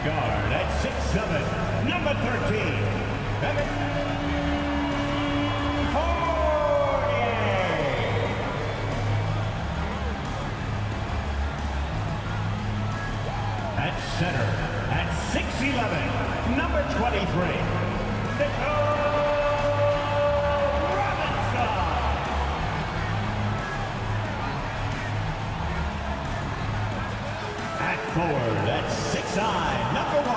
guard at 6'7", number 13, Evan Fournier. At center, at 6'11", number 23, forward at 6'9", number 1,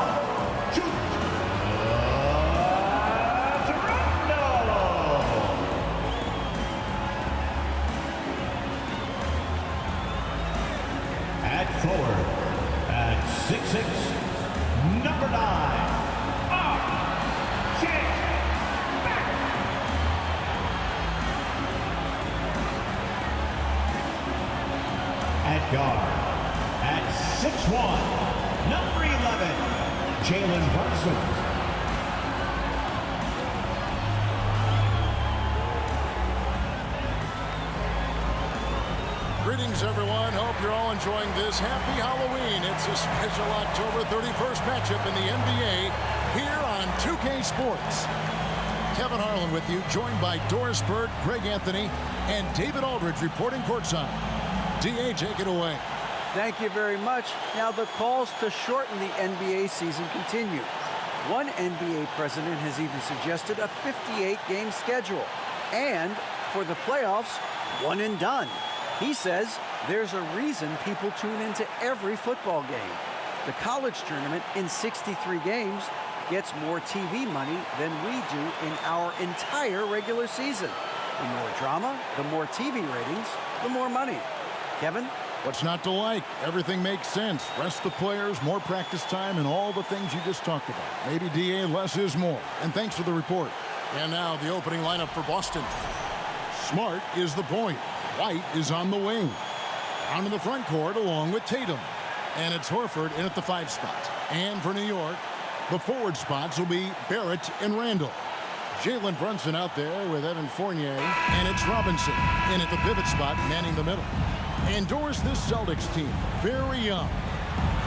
Toronto. At forward at 6'6", number 9, at guard at 6'1", number 11, Jalen Brunson. Greetings, everyone. Hope you're all enjoying this. Happy Halloween. It's a special October 31st matchup in the NBA here on 2K Sports. Kevin Harlan with you, joined by Doris Bird, Greg Anthony, and David Aldridge reporting courtside. D.A., take it away. Thank you very much. Now the calls to shorten the NBA season continue. One NBA president has even suggested a 58-game schedule. And for the playoffs, one and done. He says there's a reason people tune into every football game. The college tournament in 63 games gets more TV money than we do in our entire regular season. The more drama, the more TV ratings, the more money. Kevin? What's not to like? Everything makes sense. Rest the players, more practice time, and all the things you just talked about. Maybe, DA, less is more. And thanks for the report. And now the opening lineup for Boston. Smart is the point. White is on the wing. On to the front court along with Tatum. And it's Horford in at the 5 spot. And for New York, the forward spots will be Barrett and Randall. Jalen Brunson out there with Evan Fournier. And it's Robinson in at the pivot spot, manning the middle. And Doris, this Celtics team, very young.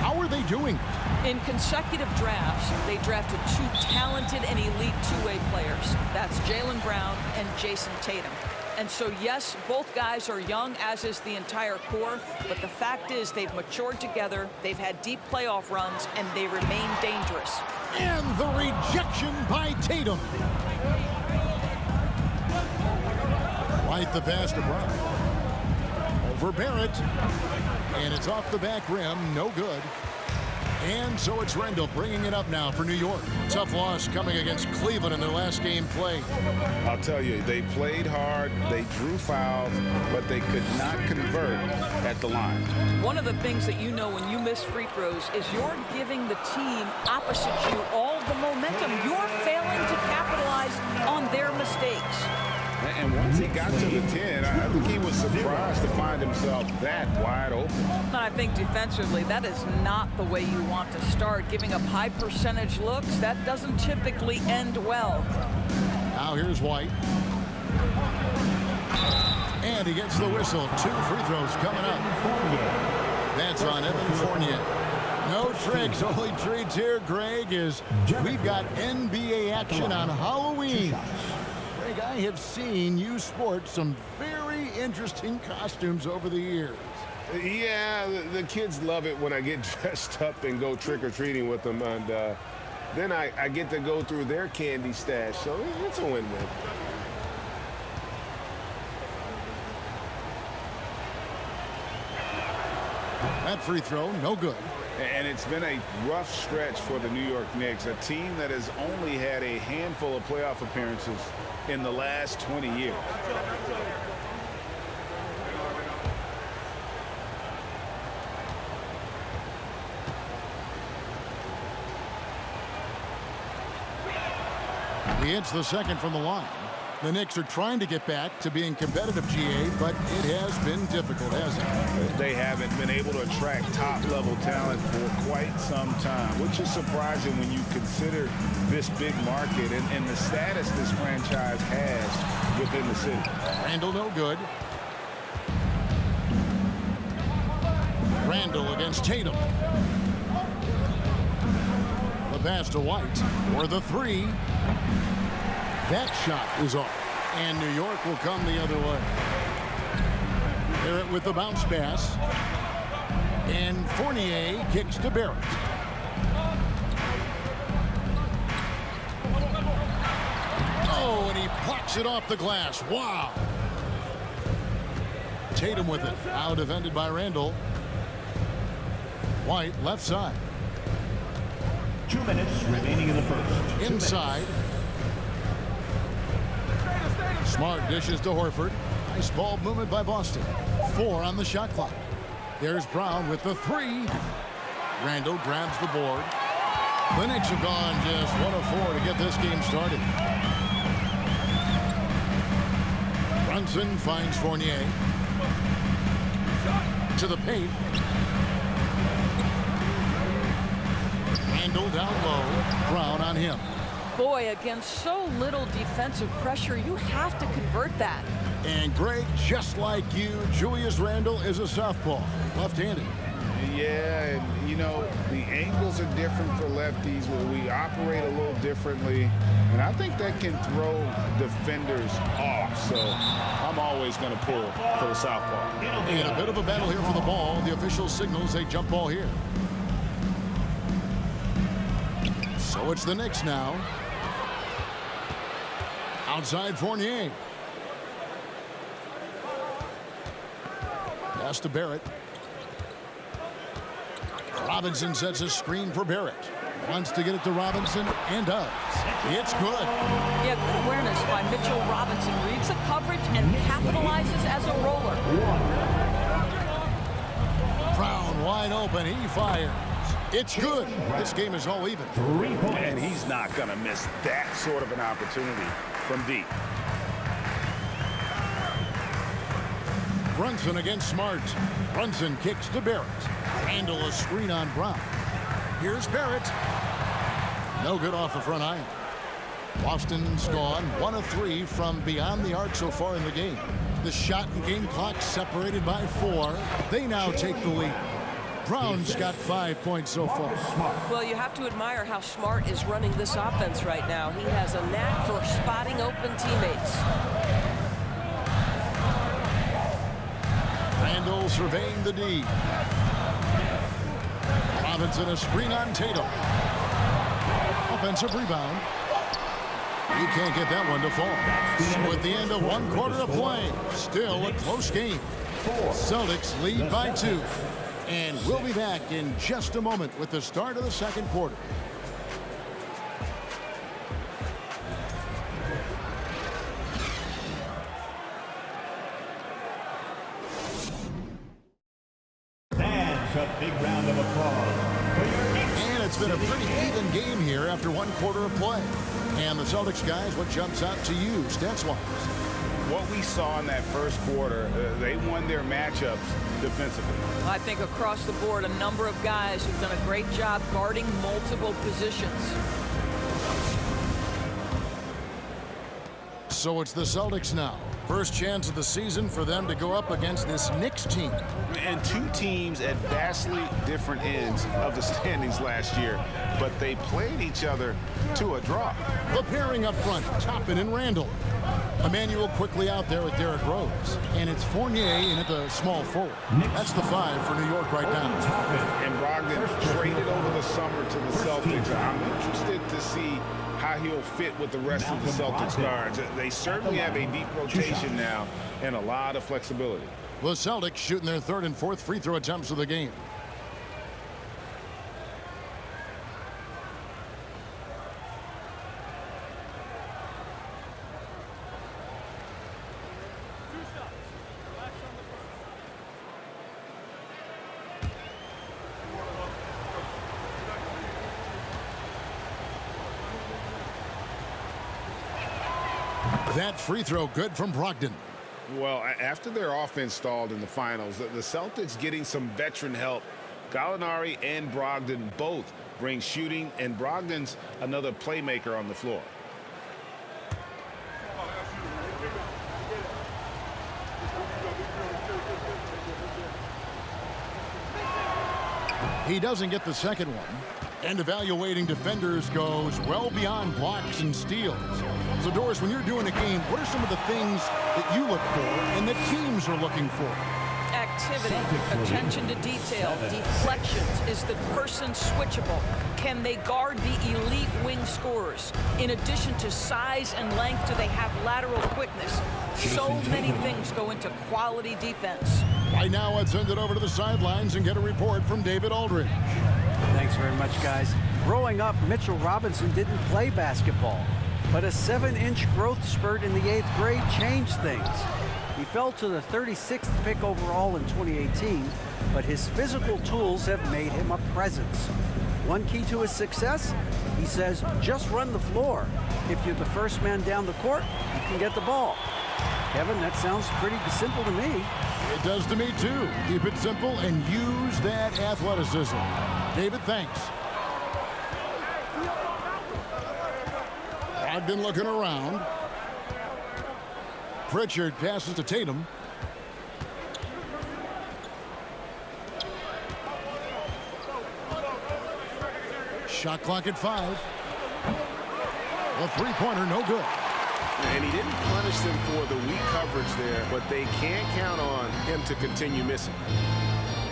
How are they doing? In consecutive drafts, they drafted 2 talented and elite two-way players. That's Jaylen Brown and Jason Tatum. And so, yes, both guys are young, as is the entire core. But the fact is they've matured together, they've had deep playoff runs, and they remain dangerous. And the rejection by Tatum. White the pass to Brown. For Barrett, and it's off the back rim, no good. And so it's Randall bringing it up now for New York. Tough loss coming against Cleveland in their last game played. I'll tell you, they played hard, they drew fouls, but they could not convert at the line. One of the things that you know when you miss free throws is you're giving the team opposite you all the momentum. You're failing to capitalize on their mistakes. And once he got to the 10, I think he was surprised to find himself that wide open. And I think defensively, that is not the way you want to start. Giving up high percentage looks, that doesn't typically end well. Now here's White. And he gets the whistle. 2 free throws coming up. That's on Evan Fournier. No tricks, only treats here, Greg, is we've got NBA action on Halloween. Greg, I have seen you sport some very interesting costumes over the years. Yeah, the kids love it when I get dressed up and go trick-or-treating with them. And then I get to go through their candy stash, so it's a win-win. That free throw, no good. And it's been a rough stretch for the New York Knicks, a team that has only had a handful of playoff appearances in the last 20 years. He hits the second from the line. The Knicks are trying to get back to being competitive, GA, but it has been difficult, hasn't it? They haven't been able to attract top-level talent for quite some time, which is surprising when you consider this big market and the status this franchise has within the city. Randall no good. Randall against Tatum. pass to White for the three. That shot is off. And New York will come the other way. Barrett with the bounce pass. And Fournier kicks to Barrett. Oh, and he blocks it off the glass. Wow. Tatum with it. Now defended by Randall. White left side. 2 minutes remaining in the first. Inside. Smart dishes to Horford. Nice ball movement by Boston. 4 on the shot clock. There's Brown with the three. Randall grabs the board. The Knicks have gone just 1 of 4 to get this game started. Brunson finds Fournier. To the paint. Randall down low. Brown on him. Boy, against so little defensive pressure, you have to convert that. And Greg, just like you, Julius Randle is a southpaw, left-handed. Yeah, and you know, the angles are different for lefties where we operate a little differently. And I think that can throw defenders off. So I'm always going to pull for the southpaw. And a bit of a battle here for the ball. The official signals a jump ball here. So it's the Knicks now. Outside Fournier. Pass to Barrett. Robinson sets a screen for Barrett. Wants to get it to Robinson and does. It's good. Yeah, good awareness by Mitchell Robinson. Reads the coverage and capitalizes as a roller. Brown wide open. He fires. It's good. This game is all even. 3 points. And he's not going to miss that sort of an opportunity from deep. Brunson against Smart. Brunson kicks to Barrett. Randall a screen on Brown. Here's Barrett. No good off the front iron. Boston's gone 1 of 3 from beyond the arc so far in the game. The shot and game clock separated by 4. They now take the lead. Brown's got 5 points so far. Well, you have to admire how Smart is running this offense right now. He has a knack for spotting open teammates. Randall surveying the D. Robinson a screen on Tatum. Offensive rebound. He can't get that one to fall. So at the end of 1 quarter of play, still a close game. Celtics lead by 2. And we'll be back in just a moment with the start of the second quarter. That's a big round of applause for your Knicks. And it's been a pretty even game here after 1 quarter of play. And the Celtics guys, what jumps out to you stats-wise? What we saw in that first quarter, they won their matchups defensively. I think across the board, a number of guys who've done a great job guarding multiple positions. So it's the Celtics now. First chance of the season for them to go up against this Knicks team. And 2 teams at vastly different ends of the standings last year, but they played each other to a draw. The pairing up front, Toppin and Randall. Emmanuel quickly out there with Derrick Rose. And it's Fournier in at the small forward. That's the 5 for New York right now. And Brogdon traded over the summer to the Celtics. I'm interested to see how he'll fit with the rest of the Celtics guards. They certainly have a deep rotation now and a lot of flexibility. The Celtics shooting their 3rd and 4th free throw attempts of the game. That free throw good from Brogdon. Well, after their offense stalled in the finals, the Celtics getting some veteran help. Gallinari and Brogdon both bring shooting, and Brogdon's another playmaker on the floor. He doesn't get the second one. And evaluating defenders goes well beyond blocks and steals. So, Doris, when you're doing a game, what are some of the things that you look for and that teams are looking for? Activity, attention to detail, deflections. Is the person switchable? Can they guard the elite wing scorers? In addition to size and length, do they have lateral quickness? So many things go into quality defense. Right now, let's send it over to the sidelines and get a report from David Aldridge. Thanks very much, guys. Growing up, Mitchell Robinson didn't play basketball, but a 7-inch growth spurt in the 8th grade changed things. He fell to the 36th pick overall in 2018, but his physical tools have made him a presence. One key to his success, he says, just run the floor. If you're the first man down the court, you can get the ball. Kevin, that sounds pretty simple to me. It does to me, too. Keep it simple and use that athleticism. David, thanks. I've been looking around. Pritchard passes to Tatum. Shot clock at 5. The three-pointer, no good. And he didn't punish them for the weak coverage there, but they can't count on him to continue missing.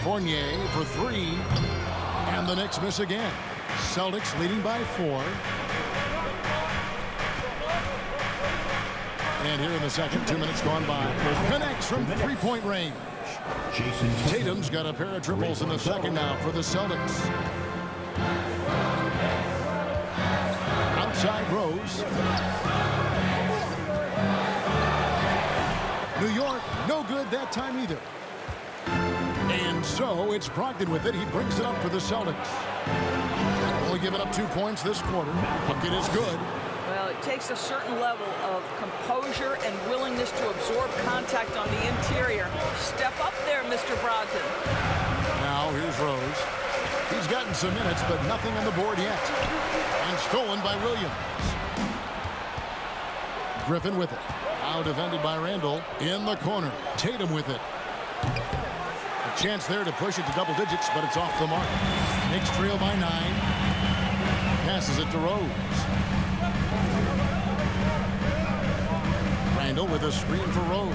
Fournier for 3. And the Knicks miss again. Celtics leading by 4. And here in the second, 2 minutes gone by. Connects from three-point range. Tatum's got a pair of triples in the second now for the Celtics. Outside Rose. New York, no good that time either. And so it's Brogdon with it. He brings it up for the Celtics. Only giving up 2 points this quarter. Bucket is good. Well, it takes a certain level of composure and willingness to absorb contact on the interior. Step up there, Mr. Brogdon. Now here's Rose. He's gotten some minutes, but nothing on the board yet. And stolen by Williams. Griffin with it. Now defended by Randall. In the corner. Tatum with it. A chance there to push it to double digits, but it's off the mark. Knicks trail by 9. Passes it to Rose. Randall with a screen for Rose.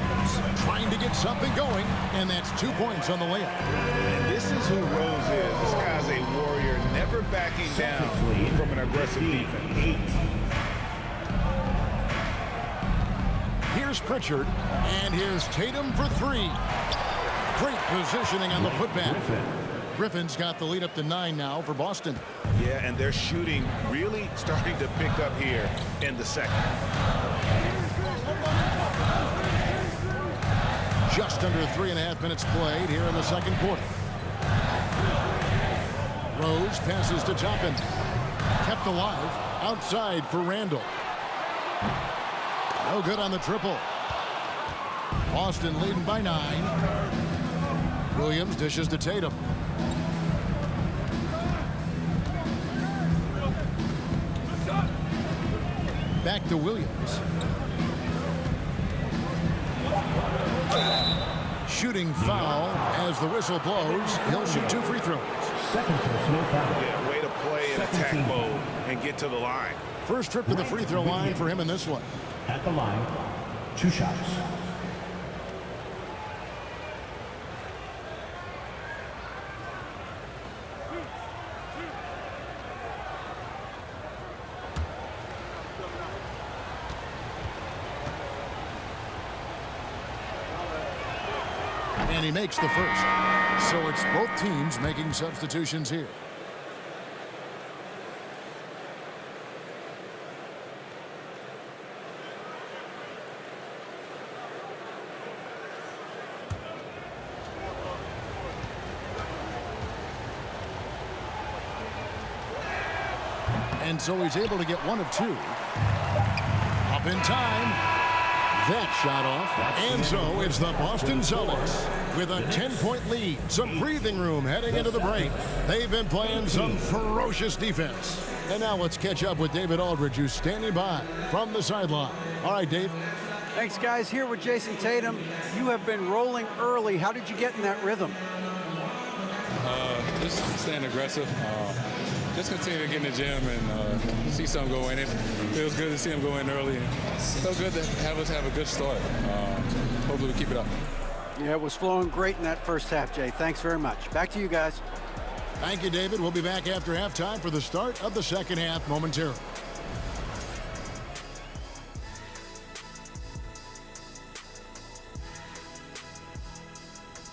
Trying to get something going, and that's 2 points on the layup. And this is who Rose is. This guy's a warrior, never backing down from an aggressive defense. Here's Pritchard, and here's Tatum for 3. Great positioning on the putback. Griffin's got the lead up to 9 now for Boston. Yeah, and their shooting really starting to pick up here in the second. Just under 3.5 minutes played here in the second quarter. Rose passes to Toppin. Kept alive. Outside for Randall. No good on the triple. Boston leading by 9. Williams dishes to Tatum. Back to Williams. Shooting foul as the whistle blows. He'll shoot 2 free throws. Second personal foul. Yeah, way to play in attack mode and get to the line. First trip to the free throw line for him in this one. At the line, 2 shots. And he makes the first. So it's both teams making substitutions here. And so he's able to get 1 of 2. Up in time. That shot off. And so it's the Boston Celtics with a 10-point lead. Some breathing room heading into the break. They've been playing some ferocious defense. And now let's catch up with David Aldridge, who's standing by from the sideline. All right, Dave. Thanks, guys. Here with Jason Tatum. You have been rolling early. How did you get in that rhythm? Just staying aggressive. just continue to get in the gym and see something go in. It feels good to see him go in early. And so good to have us have a good start. Hopefully we keep it up. Yeah, it was flowing great in that first half, Jay. Thanks very much. Back to you guys. Thank you, David. We'll be back after halftime for the start of the second half momentarily.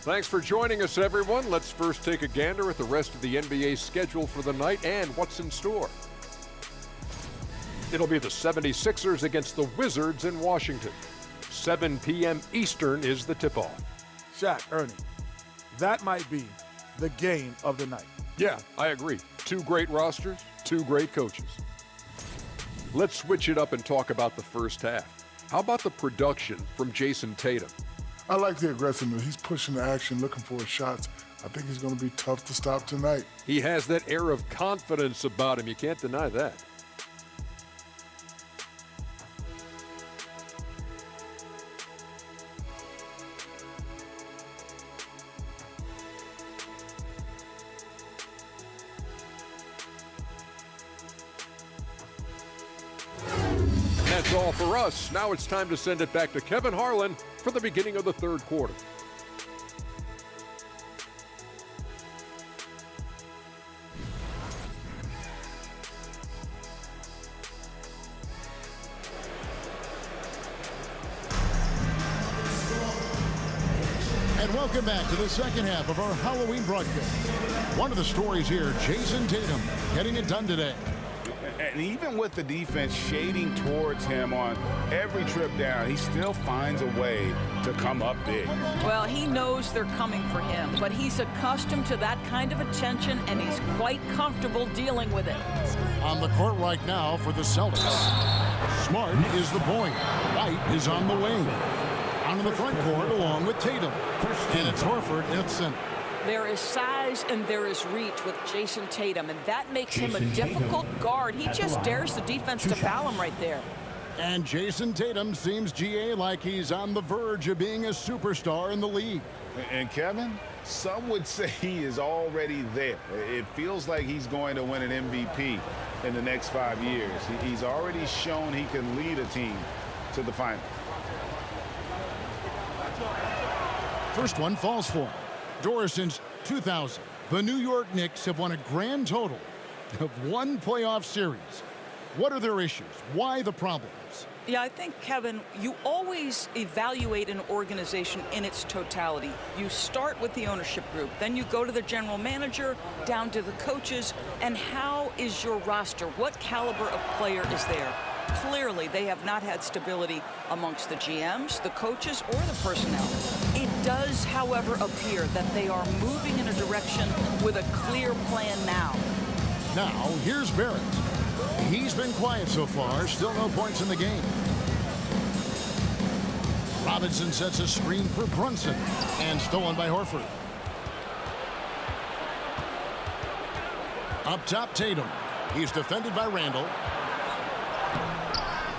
Thanks for joining us, everyone. Let's first take a gander at the rest of the NBA schedule for the night and what's in store. It'll be the 76ers against the Wizards in Washington. 7 p.m. Eastern is the tip-off. Shaq, Ernie, that might be the game of the night. Yeah, I agree. 2 great rosters, 2 great coaches. Let's switch it up and talk about the first half. How about the production from Jason Tatum? I like the aggressiveness. He's pushing the action, looking for his shots. I think he's going to be tough to stop tonight. He has that air of confidence about him. You can't deny that. That's all for us. Now it's time to send it back to Kevin Harlan for the beginning of the third quarter. And welcome back to the second half of our Halloween broadcast. One of the stories here, Jason Tatum getting it done today. And even with the defense shading towards him on every trip down, he still finds a way to come up big. Well, he knows they're coming for him, but he's accustomed to that kind of attention, and he's quite comfortable dealing with it. On the court right now for the Celtics. Smart is the point. White is on the wing. On the front court along with Tatum. And it's Horford at center. There is size and there is reach with Jason Tatum, and that makes him a difficult guard. He just dares the defense to foul him right there. And Jason Tatum seems, GA, like he's on the verge of being a superstar in the league. And Kevin, some would say he is already there. It feels like he's going to win an MVP in the next 5 years. He's already shown he can lead a team to the finals. First one falls for him. Doris, since 2000, the New York Knicks have won a grand total of 1 playoff series. What are their issues? Why the problems? Yeah, I think, Kevin, you always evaluate an organization in its totality. You start with the ownership group, then you go to the general manager, down to the coaches, and how is your roster? What caliber of player is there? Clearly, they have not had stability amongst the GMs, the coaches, or the personnel. It does, however, appear that they are moving in a direction with a clear plan now. Now, here's Barrett. He's been quiet so far, still no points in the game. Robinson sets a screen for Brunson, and stolen by Horford. Up top, Tatum. He's defended by Randall.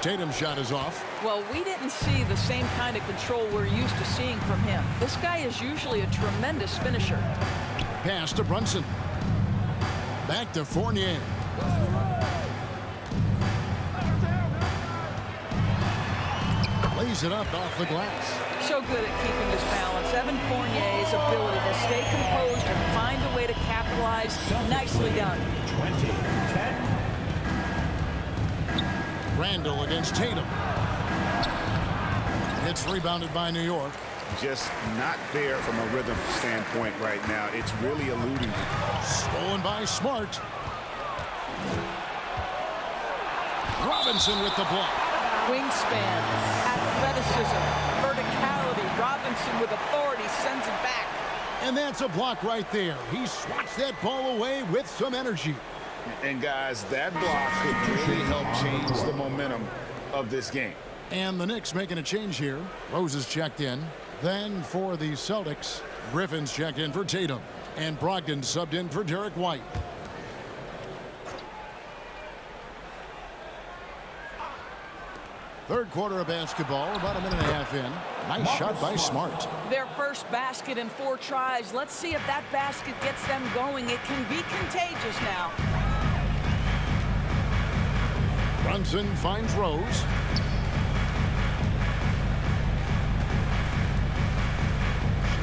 Tatum's shot is off. Well, we didn't see the same kind of control we're used to seeing from him. This guy is usually a tremendous finisher. Pass to Brunson. Back to Fournier. Lays it up off the glass. So good at keeping his balance. Evan Fournier's ability to stay composed and find a way to capitalize. Nicely done. 20-10. Randall against Tatum. It's rebounded by New York. Just not there from a rhythm standpoint right now. It's really eluding. Stolen by Smart. Robinson with the block. Wingspan, athleticism, verticality. Robinson with authority sends it back. And that's a block right there. He swats that ball away with some energy. And guys, that block could really help change the momentum of this game. And the Knicks making a change here. Rose is checked in. Then for the Celtics, Griffin's checked in for Tatum. And Brogdon subbed in for Derek White. Third quarter of basketball, about a minute and a half in. Nice shot by Smart. Their first basket in 4 tries. Let's see if that basket gets them going. It can be contagious now. Brunson finds Rose.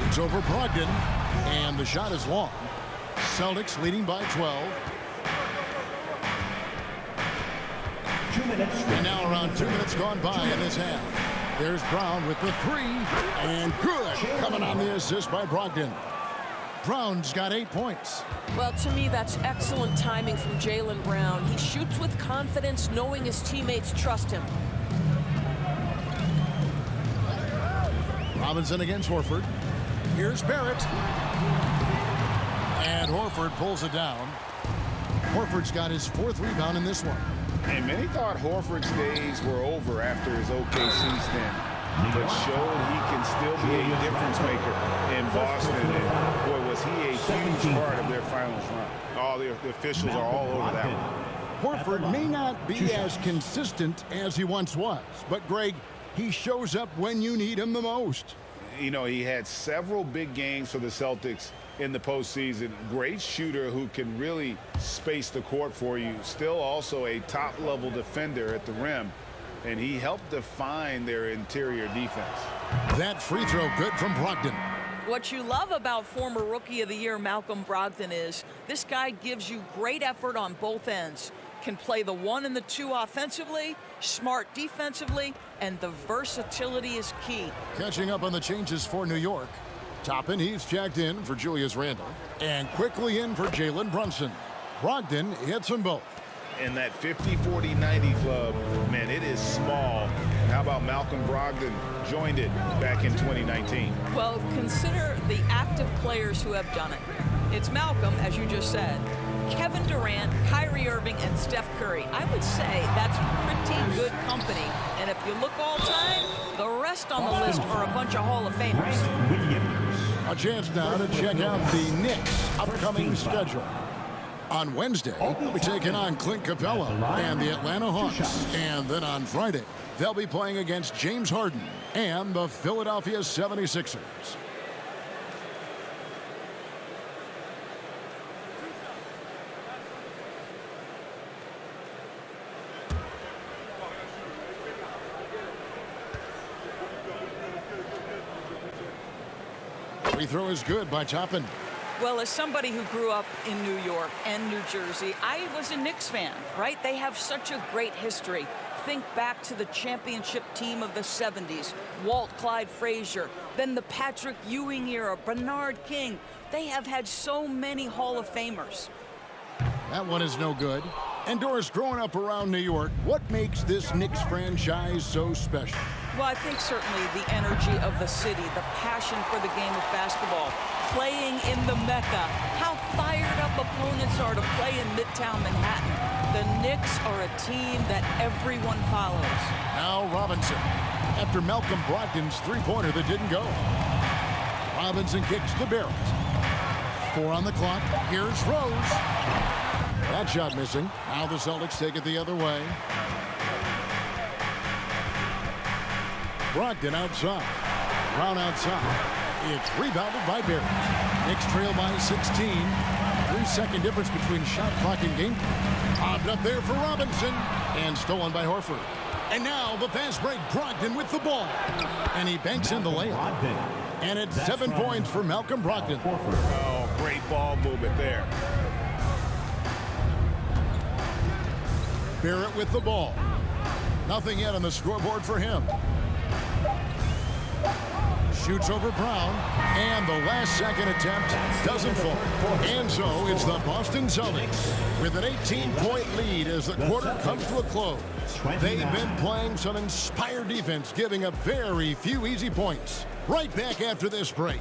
Shoots over Brogdon, and the shot is long. Celtics leading by 12. 2 minutes. And now around 2 minutes gone by in this half. There's Brown with the three, and good. Coming on the assist by Brogdon. Brown's got 8 points. Well, to me, that's excellent timing from Jaylen Brown. He shoots with confidence, knowing his teammates trust him. Robinson against Horford. Here's Barrett. And Horford pulls it down. Horford's got his 4th rebound in this one. And many thought Horford's days were over after his OKC stint, but showed he can still be a difference maker in Boston. And boy, was he a huge part of their finals run. All the officials are all over that one. Horford may not be as consistent as he once was, but Greg, he shows up when you need him the most. You know, he had several big games for the Celtics in the postseason. Great shooter who can really space the court for you. Still also a top-level defender at the rim, and he helped define their interior defense. That free throw good from Brogdon. What you love about former Rookie of the Year Malcolm Brogdon is this guy gives you great effort on both ends. Can play the 1 and the 2 offensively, smart defensively, and the versatility is key. Catching up on the changes for New York. Toppin, he's checked in for Julius Randle. And quickly in for Jalen Brunson. Brogdon hits them both. In that 50-40-90 club, man, it is small. How about Malcolm Brogdon joined it back in 2019? Well, consider the active players who have done it. It's Malcolm, as you just said, Kevin Durant, Kyrie Irving, and Steph Curry. I would say that's pretty good company. And if you look all time, the rest on the list are a bunch of Hall of Famers. A chance now to check out the Knicks' upcoming schedule. On Wednesday, they'll be taking on Clint Capella and the Atlanta Hawks. And then on Friday, they'll be playing against James Harden and the Philadelphia 76ers. Free throw is good by Toppin. Well, as somebody who grew up in New York and New Jersey, I was a Knicks fan, right? They have such a great history. Think back to the championship team of the 70s, Walt Clyde Frazier, then the Patrick Ewing era, Bernard King. They have had so many Hall of Famers. That one is no good. And Doris, growing up around New York, what makes this Knicks franchise so special? Well, I think certainly the energy of the city, the passion for the game of basketball, playing in the Mecca, how fired up opponents are to play in Midtown Manhattan. The Knicks are a team that everyone follows. Now Robinson, after Malcolm Brogdon's three-pointer that didn't go. Robinson kicks to Barrett. 4 on the clock. Here's Rose. That shot missing. Now the Celtics take it the other way. Brogdon outside. Brown outside. It's rebounded by Barrett. Knicks trail by 16. 3-second difference between shot clock and game clock. Lobbed up there for Robinson. And stolen by Horford. And now the fast break. Brogdon with the ball. And he banks in the layup. And it's 7 points for Malcolm Brogdon. Oh, great ball movement there. Barrett with the ball. Nothing yet on the scoreboard for him. Shoots over Brown, and the last-second attempt doesn't fall. And so it's the Boston Celtics with an 18-point lead as the quarter comes to a close. They've been playing some inspired defense, giving up very few easy points. Right back after this break.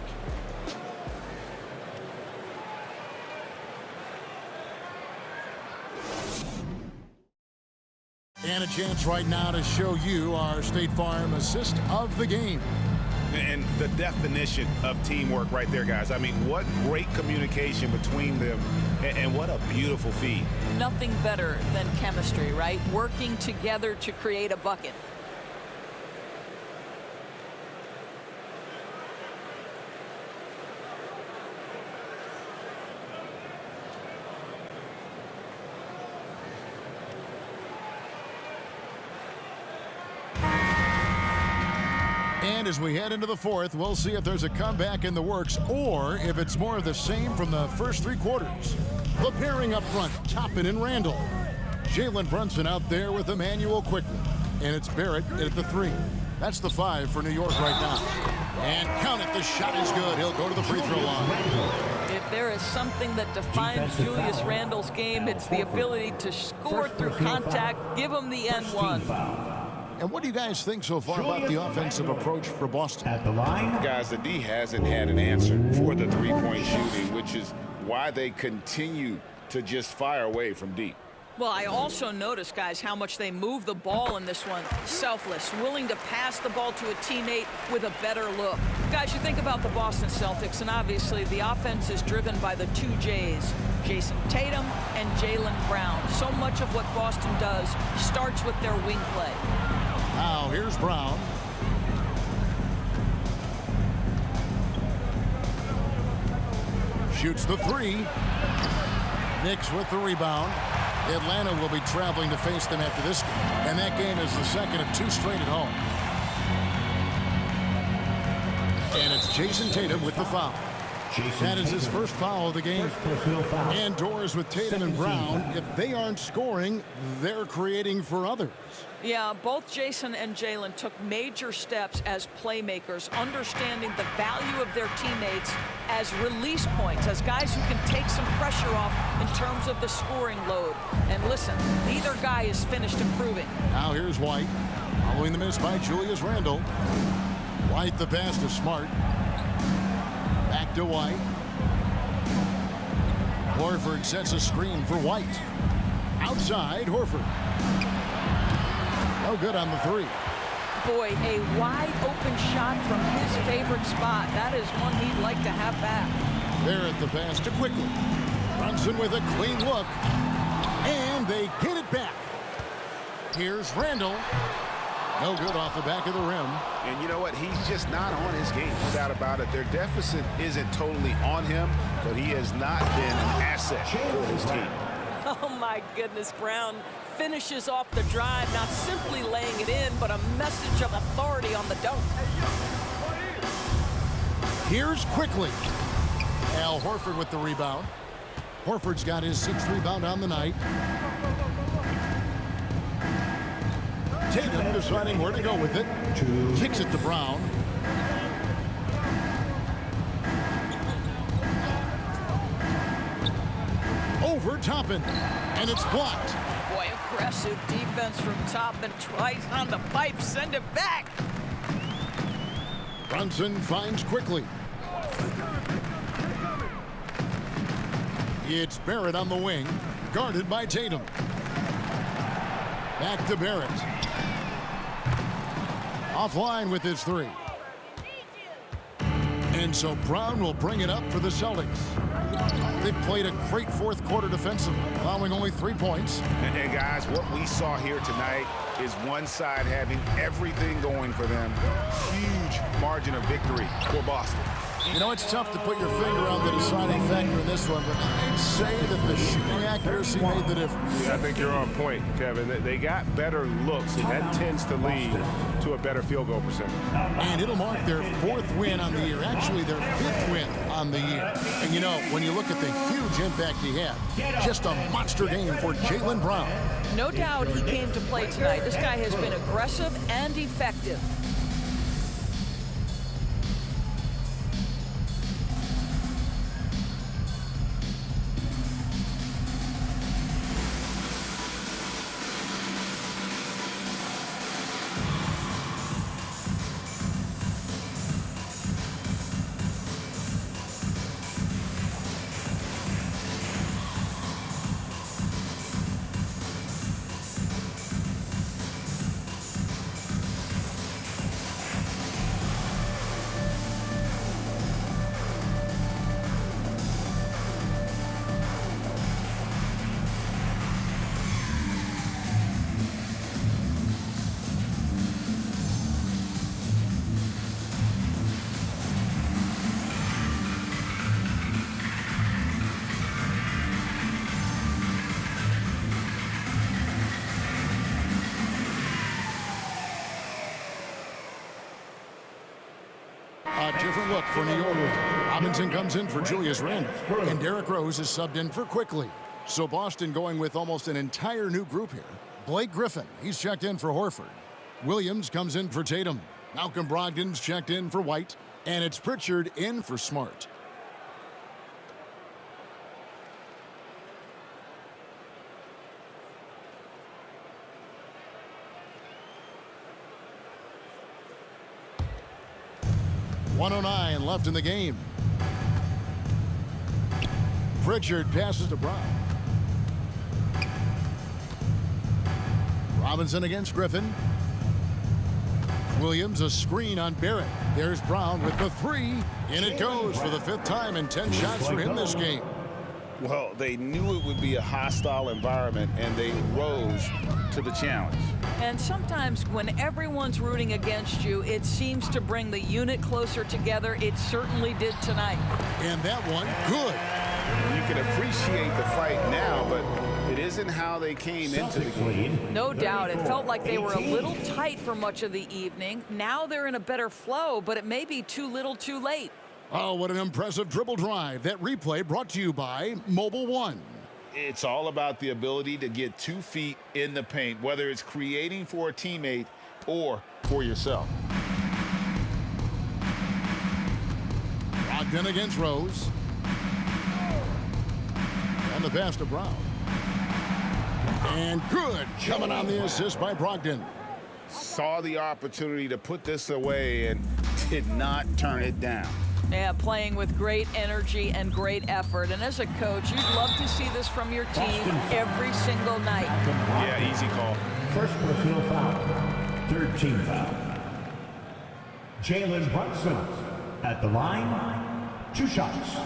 And a chance right now to show you our State Farm assist of the game. And the definition of teamwork right there, guys. I mean, what great communication between them, and what a beautiful feed. Nothing better than chemistry, right? Working together to create a bucket. And as we head into the fourth, we'll see if there's a comeback in the works or if it's more of the same from the first three quarters. The pairing up front, Toppin and Randall. Jalen Brunson out there with Emmanuel quickly. And it's Barrett at the 3. That's the 5 for New York right now. And count it, the shot is good. He'll go to the free throw line. If there is something that defines Julius Randle's game, it's the ability to score through contact, give him the N1. And what do you guys think so far about the offensive approach for Boston? At the line, Guys, the D hasn't had an answer for the three-point shooting, which is why they continue to just fire away from deep. Well, I also noticed, guys, how much they move the ball in this one. Selfless, willing to pass the ball to a teammate with a better look. Guys, you think about the Boston Celtics, and obviously the offense is driven by the 2 J's, Jason Tatum and Jaylen Brown. So much of what Boston does starts with their wing play. Now, here's Brown. Shoots the 3. Knicks with the rebound. Atlanta will be traveling to face them after this game. And that game is the second of 2 straight at home. And it's Jason Tatum with the foul. That is his first foul of the game. Indoors with Tatum and Brown. If they aren't scoring, they're creating for others. Yeah, both Jason and Jalen took major steps as playmakers, understanding the value of their teammates as release points, as guys who can take some pressure off in terms of the scoring load. And listen, neither guy is finished improving. Now here's White, following the miss by Julius Randle. White the pass to Smart. Back to White. Horford sets a screen for White. Outside, Horford. No good on the 3. Boy, a wide open shot from his favorite spot. That is one he'd like to have back. Barrett the pass to Quickly. Brunson with a clean look. And they get it back. Here's Randall. No good off the back of the rim. And you know what? He's just not on his game. No doubt about it. Their deficit isn't totally on him, but he has not been an asset for his team. Oh, my goodness, Brown finishes off the drive, not simply laying it in, but a message of authority on the dunk. Here's Quickly. Al Horford with the rebound. Horford's got his 6th rebound on the night. Tatum deciding where to go with it. Kicks it to Brown. Over Toppin. And it's blocked. Boy, aggressive defense from Toppin. Twice on the pipe. Send it back. Brunson finds Quickly. It's Barrett on the wing. Guarded by Tatum. Back to Barrett. Offline with his 3. And so Brown will bring it up for the Celtics. They've played a great fourth quarter defensively, allowing only 3 points. And guys, what we saw here tonight is one side having everything going for them. Huge margin of victory for Boston. You know, it's tough to put your finger on the deciding factor in this one, but I'd say that the shooting accuracy made the difference. Yeah, I think you're on point, Kevin. They got better looks, and that tends to lead to a better field goal percentage. And it'll mark their 4th win on the year, actually their 5th win on the year. And you know, when you look at the huge impact he had, just a monster game for Jaylen Brown. No doubt he came to play tonight. This guy has been aggressive and effective. A different look for New York. Robinson comes in for Julius Randle, and Derrick Rose is subbed in for Quickly. So Boston going with almost an entire new group here. Blake Griffin, he's checked in for Horford. Williams comes in for Tatum. Malcolm Brogdon's checked in for White, and it's Pritchard in for Smart. .109 left in the game. Pritchard passes to Brown. Robinson against Griffin. Williams, a screen on Barrett. There's Brown with the three. In it goes for the 5th time and 10 shots for him this game. Well, they knew it would be a hostile environment, and they rose to the challenge. And sometimes when everyone's rooting against you, it seems to bring the unit closer together. It certainly did tonight. And that one, good. You can appreciate the fight now, but it isn't how they came into the game. No doubt. It felt like they were a little tight for much of the evening. Now they're in a better flow, but it may be too little too late. Oh, what an impressive dribble drive. That replay brought to you by Mobile One. It's all about the ability to get 2 feet in the paint, whether it's creating for a teammate or for yourself. Brogdon against Rose. And the pass to Brown. And good. Coming on the assist by Brogdon. Saw the opportunity to put this away and did not turn it down. Yeah, playing with great energy and great effort. And as a coach, you'd love to see this from your team every single night. Yeah, easy call. First personal foul. 3rd team foul. Jalen Brunson at the line. 2 shots.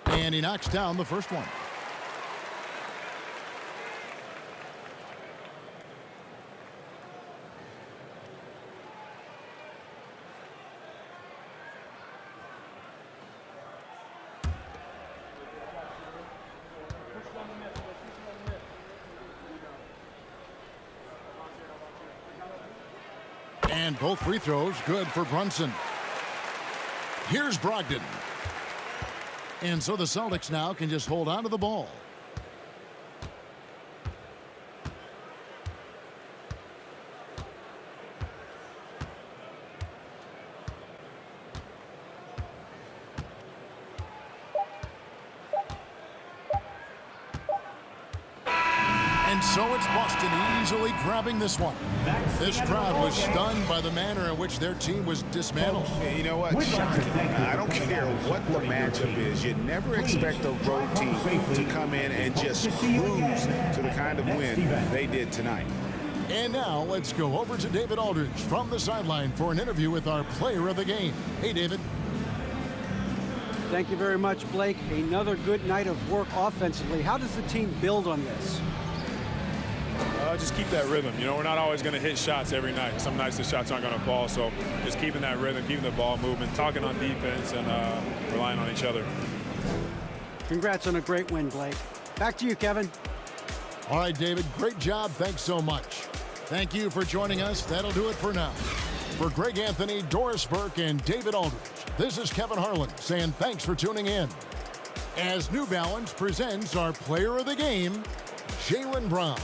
And he knocks down the first one. And both free throws good for Brunson. Here's Brogdon. And so the Celtics now can just hold on to the ball. And so it's Boston easily grabbing this one. This crowd was stunned by the manner in which their team was dismantled. You know what? I don't care what the matchup is. You never expect a road team to come in and just cruise to the kind of win they did tonight. And now let's go over to David Aldridge from the sideline for an interview with our player of the game. Hey, David. Thank you very much, Blake. Another good night of work offensively. How does the team build on this? Just keep that rhythm. You know, we're not always going to hit shots every night. Some nights the shots aren't going to fall. So just keeping that rhythm, keeping the ball moving, talking on defense, and relying on each other. Congrats on a great win, Blake. Back to you, Kevin. All right, David, great job. Thanks so much. Thank you for joining us. That'll do it for now. For Greg Anthony, Doris Burke, and David Aldridge, this is Kevin Harlan saying thanks for tuning in. As New Balance presents our player of the game, Jaylen Brown.